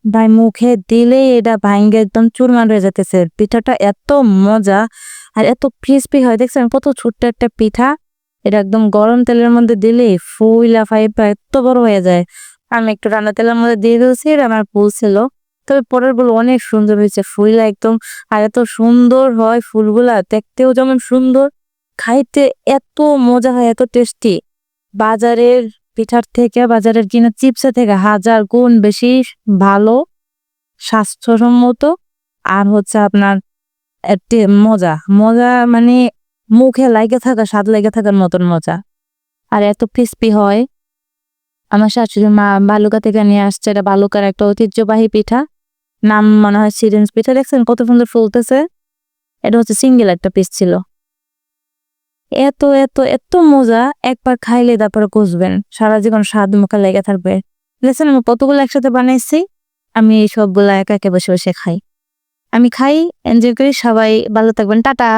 ভাই মুখে দিলেই এটা ভাইঙ্গে একদম চুরমার হয়ে যেতেছে। পিঠাটা এত মজা আর এত ক্রিস্পি হয়, দেখছেন কত ছোট্ট একটা পিঠা। এটা একদম গরম তেলের মধ্যে দিলে ফুইলা ফাইপা এত বড় হয়ে যায়। আমি একটু রান্না তেলের মধ্যে দিয়ে দিয়েছি, এটা আমার ভুল ছিল। তবে পরের গুলো অনেক সুন্দর হয়েছে, ফুইলা একদম। আর এত সুন্দর হয় ফুলগুলা, দেখতেও যেমন সুন্দর, খাইতে এত মজা হয়, এত টেস্টি। বাজারের পিঠার থেকে, বাজারের কিনা চিপসের থেকে হাজার গুণ বেশি ভালো, স্বাস্থ্যসম্মত। আর হচ্ছে আপনার একটি মজা মজা মানে মুখে লাগে থাকা, স্বাদ লেগে থাকার মতন মজা। আর এত ক্রিস্পি হয়। আমার শাশুড়ি মা বালুকা থেকে নিয়ে আসছে, এটা বালুকার একটা ঐতিহ্যবাহী পিঠা, নাম মনে হয় সিরিঞ্জ পিঠা। দেখছেন কত সুন্দর ফুলতেছে। এটা হচ্ছে সিঙ্গেল একটা পিস ছিল। এত এত এত মজা, একবার খাইলে তারপরে কষবেন, সারা জীবন স্বাদ মুখে লেগে থাকবে। দেখছেন আমি কতগুলো একসাথে বানাইছি। আমি এই সবগুলা একা একা বসে বসে খাই। আমি খাই, এনজয় করি। সবাই ভালো থাকবেন, টাটা।